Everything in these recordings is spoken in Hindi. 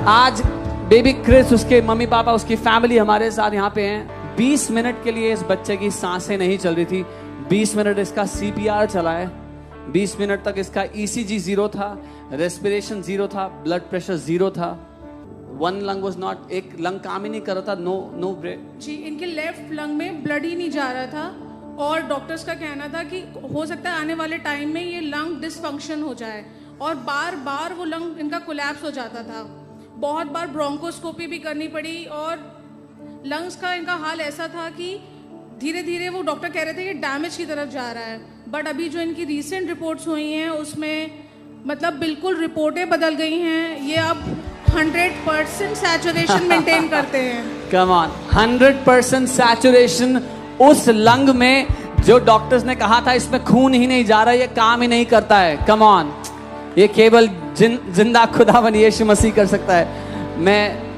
आज बेबी क्रिस, उसके मम्मी पापा, उसकी फैमिली हमारे साथ यहाँ पे हैं। 20 मिनट के लिए इस बच्चे की सांसें नहीं चल रही थी। 20 मिनट इसका CPR चला है। 20 मिनट तक इसका ECG 0 था, रेस्पिरेशन 0 था, ब्लड प्रेशर 0 था। वन लंग वाज नॉट, एक लंग काम ही नहीं कर रहा था। नो ब्रेथ जी, इनके लेफ्ट लंग में ब्लड ही नहीं जा रहा था और डॉक्टर्स का कहना था कि हो सकता है आने वाले टाइम में ये लंग डिसफंक्शन हो जाए और बार बार वो लंग इनका कोलैप्स हो जाता था। बहुत बार ब्रोंकोस्कोपी भी करनी पड़ी और लंग्स का इनका हाल ऐसा था कि धीरे धीरे वो डॉक्टर कह रहे थे कि डैमेज की तरफ जा रहा है। बट अभी जो इनकी रीसेंट रिपोर्ट्स हुई हैं उसमें मतलब बिल्कुल रिपोर्टें बदल गई हैं। ये अब 100% सैचुरेशन मेंटेन करते हैं। कम ऑन, 100% सैचुरेशन उस लंग में जो डॉक्टर्स ने कहा था इसमें खून ही नहीं जा रहा, ये काम ही नहीं करता है। कम ऑन, ये केवल जिंदा खुदावन यीशु मसीह कर सकता है। मैं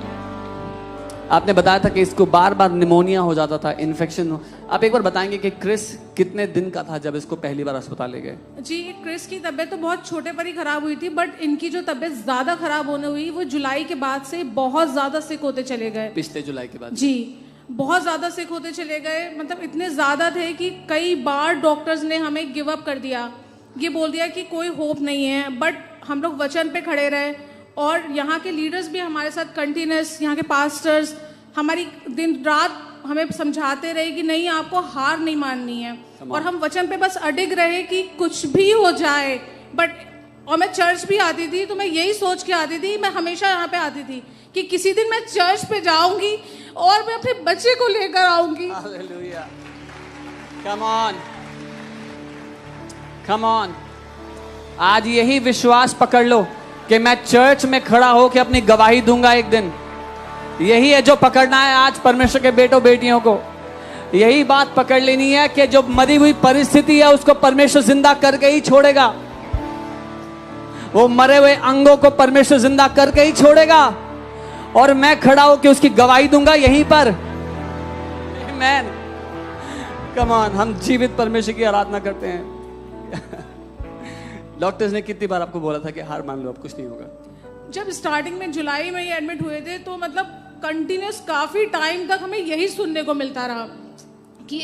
आपने बताया था कि इसको बार बार निमोनिया हो जाता था, इन्फेक्शन हो। आप एक बार बताएंगे कि क्रिस कितने दिन का था जब इसको पहली बार अस्पताल ले गए? जी, क्रिस की तबीयत तो बहुत छोटे पर ही खराब हुई थी, बट इनकी जो तबीयत ज्यादा खराब होने हुई वो जुलाई के बाद से बहुत ज्यादा सिक होते चले गए। पिछले जुलाई के बाद? जी, बहुत ज्यादा सिक होते चले गए। मतलब इतने ज्यादा थे कि कई बार डॉक्टर्स ने हमें गिव अप कर दिया, ये बोल दिया कि कोई होप नहीं है। बट हम लोग वचन पे खड़े रहे और यहाँ के लीडर्स भी हमारे साथ कंटिन्यूस, यहाँ के पास्टर्स हमारी दिन रात हमें समझाते रहे कि नहीं, आपको हार नहीं माननी है। और हम वचन पे बस अडिग रहे कि कुछ भी हो जाए। बट और मैं चर्च भी आती थी तो मैं यही सोच के आती थी, मैं हमेशा यहाँ पे आती थी कि किसी दिन मैं चर्च पे जाऊंगी और मैं अपने बच्चे को लेकर आऊंगी। Hallelujah, come on, come on. आज यही विश्वास पकड़ लो कि मैं चर्च में खड़ा हो के अपनी गवाही दूंगा एक दिन। यही है जो पकड़ना है आज परमेश्वर के बेटों बेटियों को। यही बात पकड़ लेनी है कि जो मरी हुई परिस्थिति है उसको परमेश्वर जिंदा करके ही छोड़ेगा। वो मरे हुए अंगों को परमेश्वर जिंदा करके ही छोड़ेगा और मैं खड़ा होकर उसकी गवाही दूंगा यहीं पर। आमीन। कम ऑन, हम जीवित परमेश्वर की आराधना करते हैं। डॉक्टर्स ने कितनी बार आपको बोला था कि हार मान लो, अब कुछ नहीं होगा? जब स्टार्टिंग में जुलाई में ये एडमिट हुए थे तो मतलब कंटिन्यूस काफी टाइम तक हमें यही सुनने को मिलता रहा कि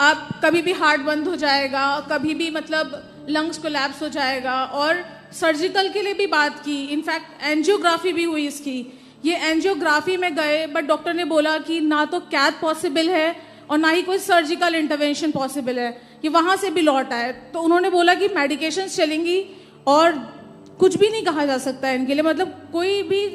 आप कभी भी हार्ट बंद हो जाएगा, कभी भी मतलब लंग्स कोलैप्स हो जाएगा। और सर्जिकल के लिए भी बात की, इनफैक्ट एंजियोग्राफी भी हुई इसकी। ये एंजियोग्राफी में गए बट डॉक्टर ने बोला कि ना तो कैथ पॉसिबल है और ना ही कोई सर्जिकल इंटरवेंशन पॉसिबल है। ये वहां से भी लौट आए तो उन्होंने बोला कि मेडिकेशंस चलेंगी और कुछ भी नहीं कहा जा सकता है इनके लिए। मतलब कोई भी